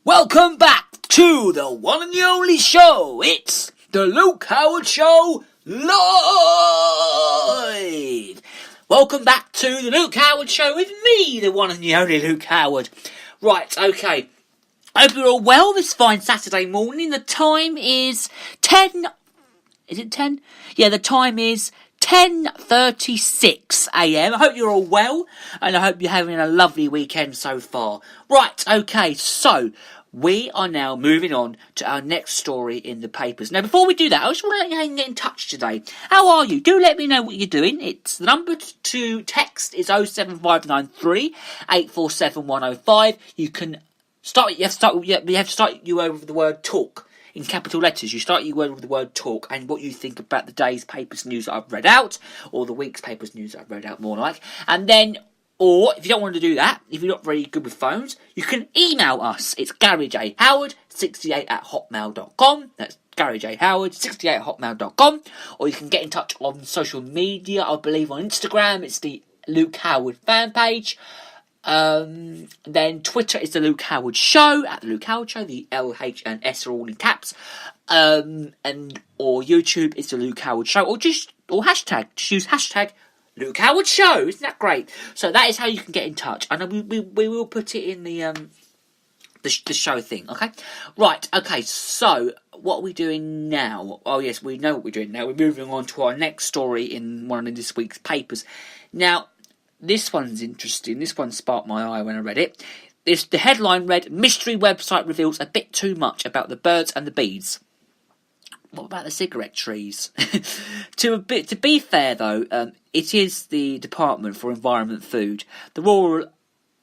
Welcome back to the one and the only show. It's the Luke Howard Show live. Welcome back to the Luke Howard Show with me, the one and the only Luke Howard. Right, okay. Hope you're all well this fine Saturday morning. The time is 10... Is it 10? Yeah, the time is 10:36 a.m. I hope you're all well, and I hope you're having a lovely weekend so far. Right, okay, so we are now moving on to our next story in the papers. Now, before we do that, I just want to let you know and get in touch today. How are you? Do let me know what you're doing. It's the number to text is 07593 847 105. You can start. You have to start you with the word talk. In capital letters, you start your word with the word talk and what you think about the day's papers news that I've read out, or the week's papers news that I've read out, more like. And then, or if you don't want to do that, if you're not very good with phones, you can email us. It's GaryJHoward68@hotmail.com. That's GaryJHoward68@hotmail.com. Or you can get in touch on social media. I believe on Instagram, it's the Luke Howard fan page. Then Twitter is the Luke Howard Show, at the Luke Howard Show. The L, H and S are all in caps. Or YouTube is the Luke Howard Show, or hashtag. Just use hashtag Luke Howard Show. Isn't that great? So that is how you can get in touch, and we will put it in the show thing. Okay, right. Okay, so what are we doing now? Oh yes, we know what we're doing now. We're moving on to our next story in one of this week's papers. Now, this one's interesting. This one sparked my eye when I read it. The headline read, "Mystery website reveals a bit too much about the birds and the bees." What about the cigarette trees? To be fair, though, it is the Department for Environment Food. The Rural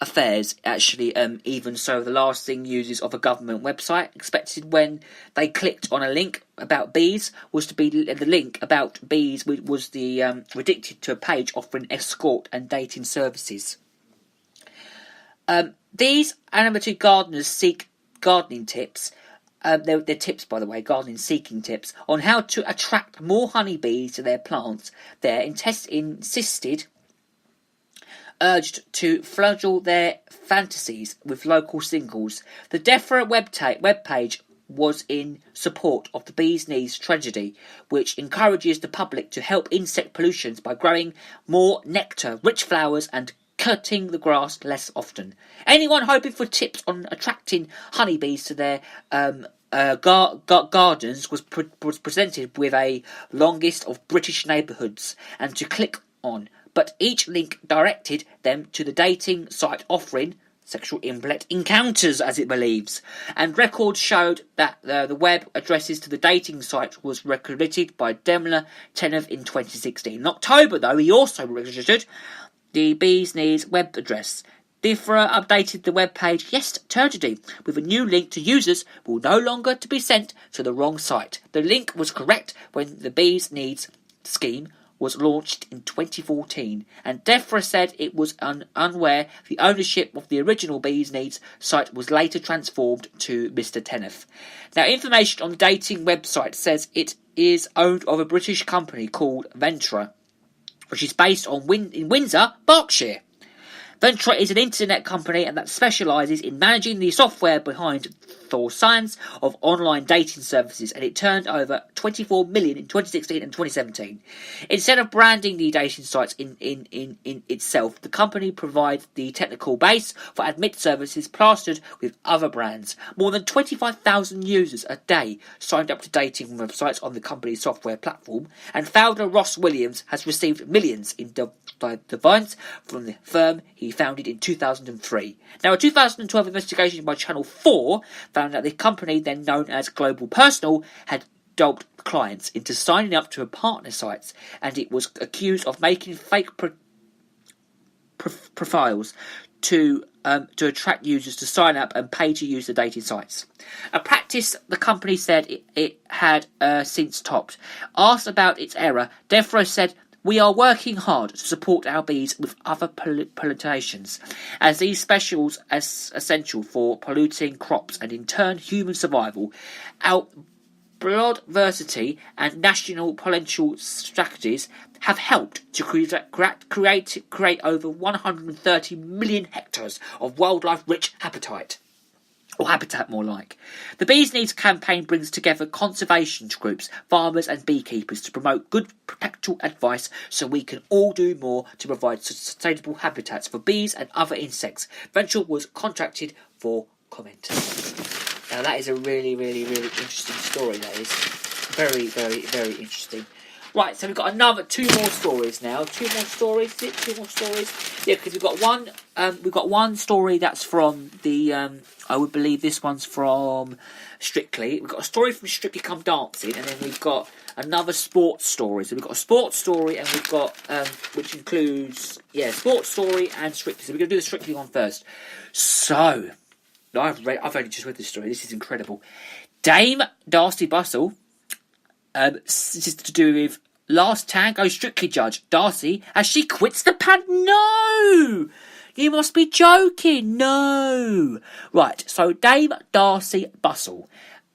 Affairs, actually, even so, the last thing users of a government website expected when they clicked on a link about bees was to be the link about bees was redirected to a page offering escort and dating services. These animated gardeners seek gardening tips. They're tips, by the way, gardening seeking tips on how to attract more honeybees to their plants. They're urged to floodle their fantasies with local singles. The DEFRA webpage was in support of the bee's knees tragedy, which encourages the public to help insect pollutions by growing more nectar, rich flowers, and cutting the grass less often. Anyone hoping for tips on attracting honeybees to their gardens was presented with a long list of British neighbourhoods and to click on, but each link directed them to the dating site offering sexual encounters, as it believes. And records showed that the web addresses to the dating site was recorded by Demla Tenev in 2016. In October, though, he also registered the bee's knees web address. DEFRA updated the web page yesterday with a new link to users will no longer to be sent to the wrong site. The link was correct when the bee's needs scheme was launched in 2014, and DEFRA said it was unaware the ownership of the original Bees Needs site was later transformed to Mr. Tenev. Now, information on the dating website says it is owned of a British company called Ventra, which is based in Windsor, Berkshire. Ventra is an internet company and that specialises in managing the software behind the science of online dating services, and it turned over 24 million in 2016 and 2017. Instead of branding the dating sites in itself, the company provides the technical base for admit services plastered with other brands. More than 25,000 users a day signed up to dating websites on the company's software platform, and founder Ross Williams has received millions in dividends from the firm he founded in 2003. Now, a 2012 investigation by Channel 4 found that the company, then known as Global Personal, had duped clients into signing up to partner sites, and it was accused of making fake profiles to attract users to sign up and pay to use the dating sites. A practice the company said it had since topped. Asked about its error, DEFRA said, "We are working hard to support our bees with other pollinations, as these specials are essential for polluting crops and in turn human survival. Our biodiversity and national pollination strategies have helped to create over 130 million hectares of wildlife-rich habitat." or habitat more like. The Bees Needs campaign brings together conservation groups, farmers and beekeepers to promote good practical advice so we can all do more to provide sustainable habitats for bees and other insects. Ventral was contracted for comment. Now that is a really, really, really interesting story, that is. Very, very, very interesting. Right, so we've got two more stories now. Two more stories, is it? Two more stories? Yeah, because we've got one story that's from the, I would believe this one's from Strictly. We've got a story from Strictly Come Dancing, and then we've got another sports story. So we've got a sports story, and we've got, which includes, sports story and Strictly. So we're going to do the Strictly one first. So, I've only just read this story. This is incredible. Dame Darcey Bussell, this is to do with Last Tango Strictly judge Darcey as she quits the No! You must be joking. No. Right, so Dame Darcey Bussell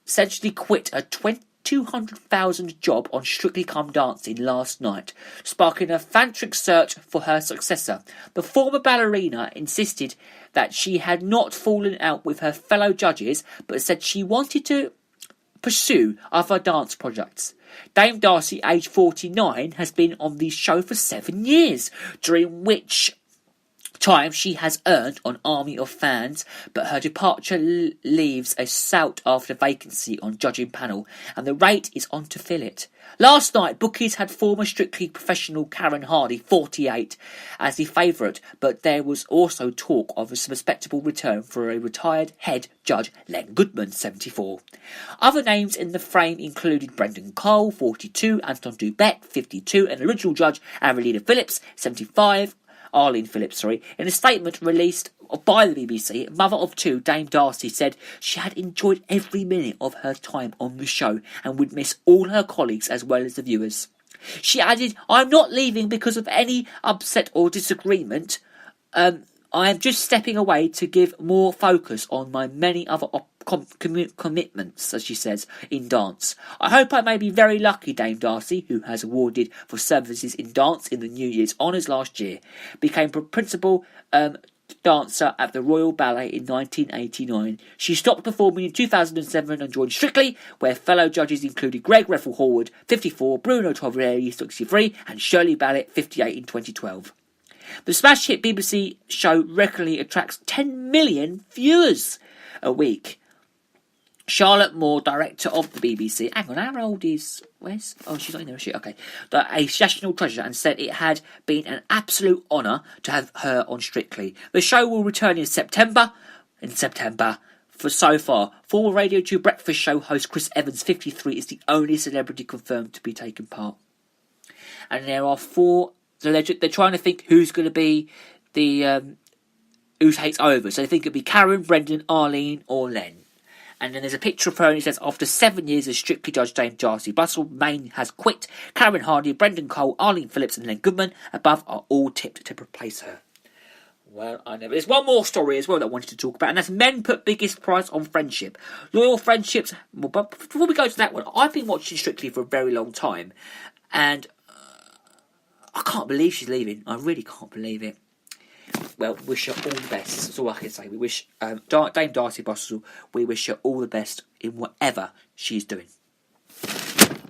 essentially quit a £200,000 job on Strictly Come Dancing last night, sparking a frantic search for her successor. The former ballerina insisted that she had not fallen out with her fellow judges, but said she wanted to pursue other dance projects. Dame Darcey, aged 49, has been on the show for 7 years, during which time she has earned an army of fans, but her departure leaves a sout after vacancy on judging panel, and the rate is on to fill it. Last night, bookies had former Strictly professional Karen Hardy, 48, as the favourite, but there was also talk of a respectable return for a retired head judge Len Goodman, 74. Other names in the frame included Brendan Cole, 42, Anton Dubett, 52, and original judge Arelina Phillips, 75. Arlene Phillips, sorry. In a statement released by the BBC, mother of two, Dame Darcey, said she had enjoyed every minute of her time on the show and would miss all her colleagues as well as the viewers. She added, "I'm not leaving because of any upset or disagreement. I am just stepping away to give more focus on my many other commitments," as she says, in dance. "I hope I may be very lucky," Dame Darcey, who has awarded for services in dance in the New Year's Honours last year, became principal dancer at the Royal Ballet in 1989. She stopped performing in 2007 and joined Strictly, where fellow judges included Greg Reffel Horwood, 54, Bruno Tovarelli, 63, and Shirley Ballet, 58 in 2012. The smash hit BBC show regularly attracts 10 million viewers a week. Charlotte Moore, director of the BBC, hang on, how old is Wes? Oh, she's not in there, is she? Okay. A national treasure, and said it had been an absolute honour to have her on Strictly. The show will return in September. For so far, former Radio 2 breakfast show host Chris Evans, 53, is the only celebrity confirmed to be taking part. And there are four. They're trying to think who's going to be the who takes over. So they think it'll be Karen, Brendan, Arlene, or Len. And then there's a picture of her, and it says, after 7 years as Strictly judge Dame Darcey Bussell, Maine has quit. Karen Hardy, Brendan Cole, Arlene Phillips, and Len Goodman above are all tipped to replace her. Well, I know. But there's one more story as well that I wanted to talk about, and that's men put biggest price on friendship. Loyal friendships. Well, but before we go to that one, I've been watching Strictly for a very long time, and I can't believe she's leaving. I really can't believe it. Well, wish her all the best. That's all I can say. We wish Dame Darcey Bussell, we wish her all the best in whatever she's doing.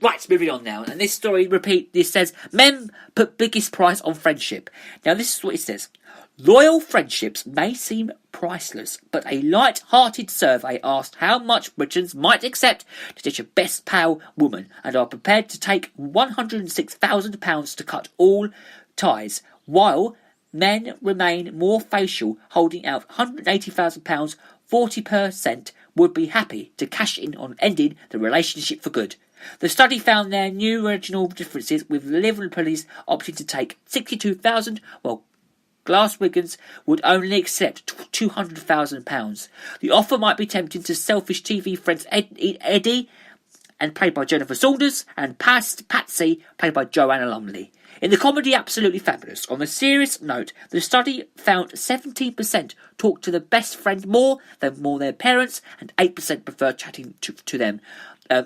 Right, moving on now. And this story, this says, men put biggest price on friendship. Now, this is what it says. Loyal friendships may seem priceless, but a light-hearted survey asked how much Britons might accept to ditch a best pal woman and are prepared to take £106,000 to cut all ties, while men remain more facial, holding out £180,000. 40% would be happy to cash in on ending the relationship for good. The study found their new regional differences, with Liverpool opting to take £62,000, while Glaswegans would only accept £200,000. The offer might be tempting to selfish TV friends Eddie, and played by Jennifer Saunders, and Patsy, played by Joanna Lumley. In the comedy Absolutely Fabulous, on a serious note, the study found 17% talk to the best friend more than their parents, and 8% prefer chatting to them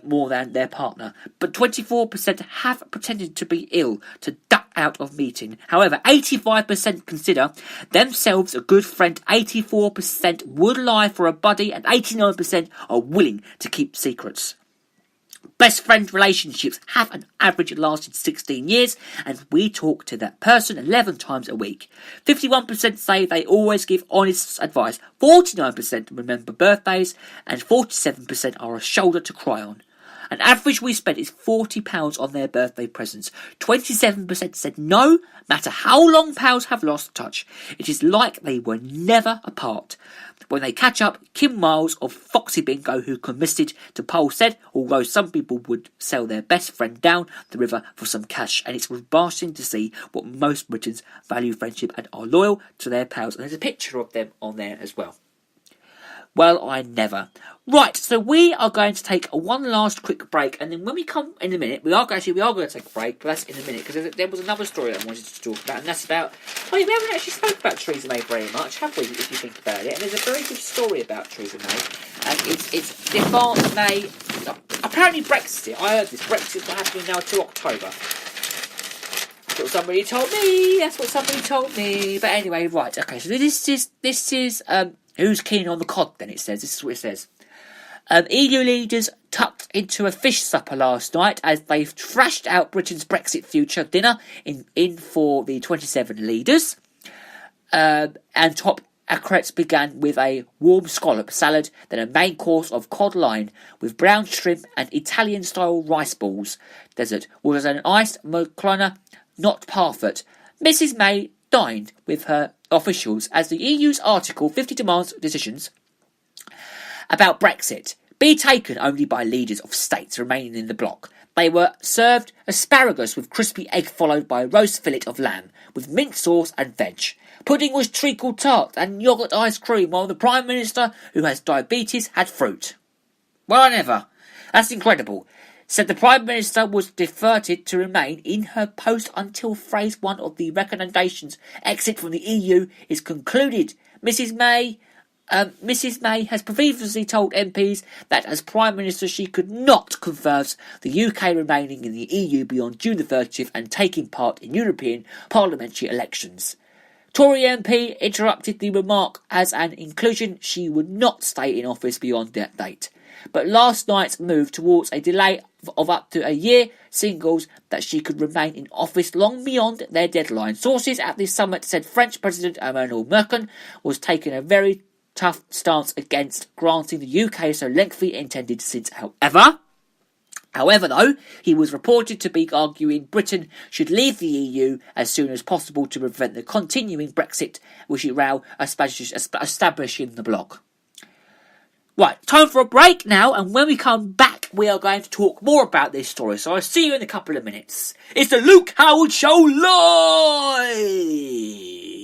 more than their partner. But 24% have pretended to be ill to duck out of meeting. However, 85% consider themselves a good friend, 84% would lie for a buddy, and 89% are willing to keep secrets. Best friend relationships have an average lasted 16 years, and we talk to that person 11 times a week. 51% say they always give honest advice, 49% remember birthdays, and 47% are a shoulder to cry on. An average we spend is £40 on their birthday presents. 27% said no matter how long pals have lost touch. It is like they were never apart. When they catch up, Kim Miles of Foxy Bingo, who committed to poll, said, although some people would sell their best friend down the river for some cash, and it's refreshing to see what most Britons value friendship and are loyal to their pals. And there's a picture of them on there as well. Well, I never. Right, so we are going to take one last quick break, and then when we come in a minute, we are going to take a break, but that's in a minute, because there was another story that I wanted to talk about, and that's about, we haven't actually spoken about Theresa May very much, have we, if you think about it? And there's a very good story about Theresa May, and it's DeFarge May, apparently Brexit, I heard this, Brexit's not happening now till October. That's what somebody told me, but anyway, right, okay, so this is, who's keen on the cod, then it says. This is what it says. EU leaders tucked into a fish supper last night as they thrashed out Britain's Brexit future dinner in for the 27 leaders. And top accretes began with a warm scallop salad, then a main course of cod line with brown shrimp and Italian-style rice balls. Dessert was an iced Maclona, not parfait. Mrs May dined with her officials as the EU's Article 50 demands decisions about Brexit be taken only by leaders of states remaining in the bloc. They were served asparagus with crispy egg followed by a roast fillet of lamb with mint sauce and veg. Pudding was treacle tart and yoghurt ice cream, while the Prime Minister, who has diabetes, had fruit. Well, I never. That's incredible. Said the Prime Minister was deferred to remain in her post until phase 1 of the recommendations exit from the EU is concluded. Mrs May has previously told MPs that as Prime Minister she could not confirm the UK remaining in the EU beyond June the 30th and taking part in European parliamentary elections. Tory MP interrupted the remark as an inclusion she would not stay in office beyond that date. But last night's move towards a delay of up to a year signals that she could remain in office long beyond their deadline. Sources at this summit said French President Emmanuel Macron was taking a very tough stance against granting the UK so lengthy intended since. However, though, he was reported to be arguing Britain should leave the EU as soon as possible to prevent the continuing Brexit, which it row establishing the bloc. Right, time for a break now, and when we come back, we are going to talk more about this story, so I'll see you in a couple of minutes. It's the Luke Howard Show Live!